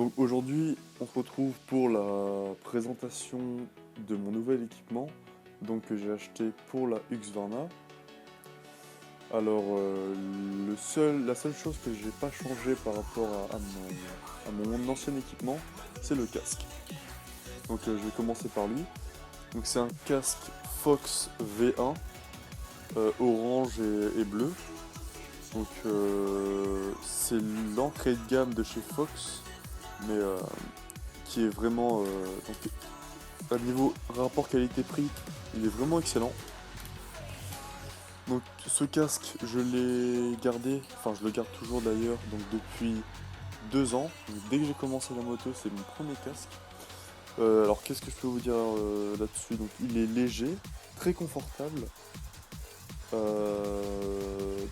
Donc aujourd'hui, on se retrouve pour la présentation de mon nouvel équipement, donc que j'ai acheté pour la Husqvarna. Alors la seule chose que j'ai pas changé par rapport à mon ancien équipement, c'est le casque. Donc je vais commencer par lui. Donc c'est un casque Fox V1, orange et bleu. Donc c'est l'entrée de gamme de chez Fox, mais qui est vraiment donc, à niveau rapport qualité-prix, il est vraiment excellent. Donc ce casque, je l'ai gardé, enfin je le garde toujours d'ailleurs, donc depuis 2 ans. Donc, dès que j'ai commencé la moto, c'est mon premier casque. Alors qu'est-ce que je peux vous dire là-dessus? Donc il est léger, très confortable.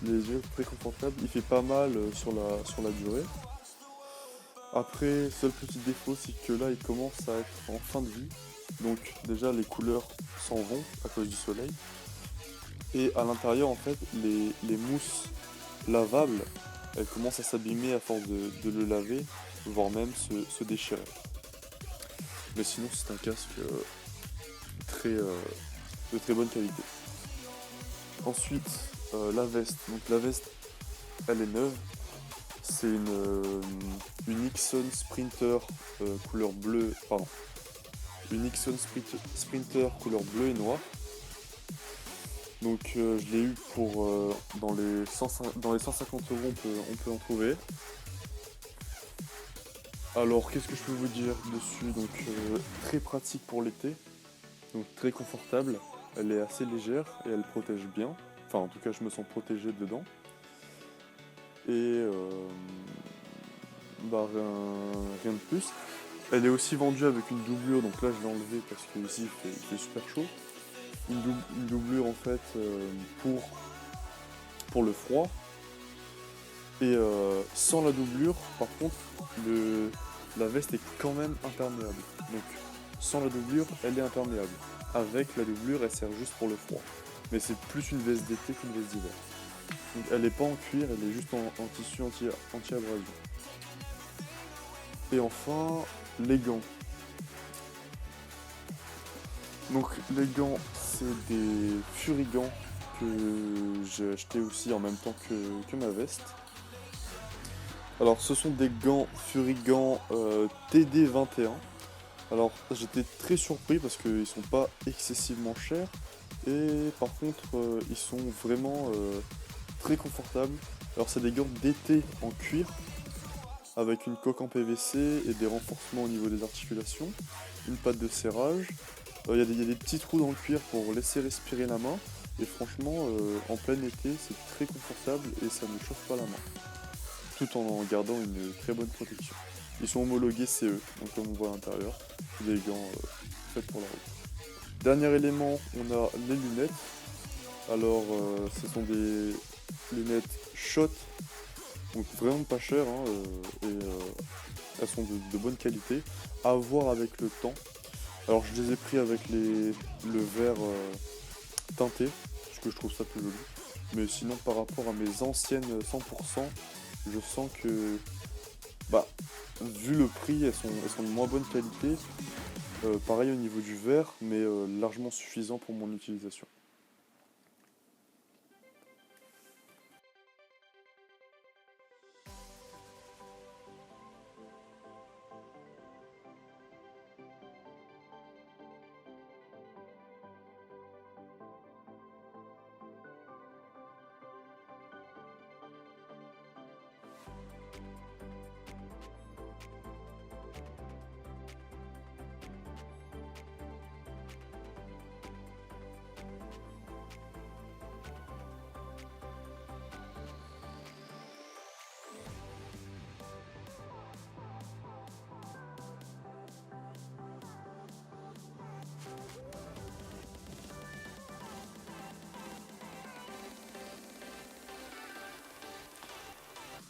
Léger, très confortable. Il fait pas mal sur la durée. Après, seul petit défaut, c'est que là, il commence à être en fin de vie. Donc déjà, les couleurs s'en vont à cause du soleil. Et à l'intérieur, en fait, les mousses lavables, elles commencent à s'abîmer à force de le laver, voire même se déchirer. Mais sinon, c'est un casque très, de très bonne qualité. Ensuite, la veste. Donc la veste, elle est neuve. C'est une Ixon Sprinter couleur bleue, pardon, une Ixon Sprinter couleur bleu et noir. Donc je l'ai eu pour dans les 150 euros, on peut en trouver. Alors qu'est-ce que je peux vous dire dessus? Donc très pratique pour l'été, donc très confortable. Elle est assez légère et elle protège bien. Enfin en tout cas je me sens protégé dedans. Et rien de plus. Elle est aussi vendue avec une doublure, donc là je l'ai enlevée parce que ici il fait super chaud. Une doublure en fait pour le froid. Et sans la doublure, par contre, la veste est quand même imperméable. Donc sans la doublure, elle est imperméable. Avec la doublure, elle sert juste pour le froid. Mais c'est plus une veste d'été qu'une veste d'hiver. Donc elle n'est pas en cuir, elle est juste en tissu anti-abrasion. Et enfin, les gants. Donc les gants, c'est des Furigants que j'ai acheté aussi en même temps que ma veste. Alors ce sont des gants Furigants TD21. Alors j'étais très surpris parce qu'ils sont pas excessivement chers et par contre ils sont vraiment très confortables. Alors c'est des gants d'été en cuir avec une coque en PVC et des renforcements au niveau des articulations, une patte de serrage. Il y a des petits trous dans le cuir pour laisser respirer la main. Et franchement, en plein été, c'est très confortable et ça ne chauffe pas la main. Tout en gardant une très bonne protection. Ils sont homologués CE, donc comme on voit à l'intérieur, des gants faits pour la route. Dernier élément, on a les lunettes. Alors, ce sont des lunettes Shot, donc vraiment pas chères, hein, et elles sont de bonne qualité. À voir avec le temps. Alors je les ai pris avec le verre teinté, parce que je trouve ça plus joli. Mais sinon par rapport à mes anciennes 100%, je sens que, bah, vu le prix, elles sont de moins bonne qualité. Pareil au niveau du verre, mais largement suffisant pour mon utilisation.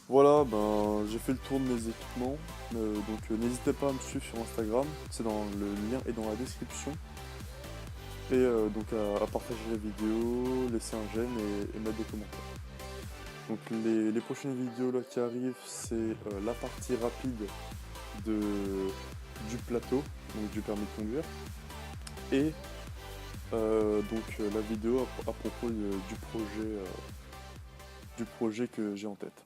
Voilà, ben j'ai fait le tour de mes équipements, donc n'hésitez pas à me suivre sur Instagram, c'est dans le lien est dans la description. Et donc à partager la vidéo, laisser un j'aime et mettre des commentaires. Donc les prochaines vidéos là qui arrivent, c'est la partie rapide de, du plateau, donc du permis de conduire, et la vidéo à propos du projet que j'ai en tête.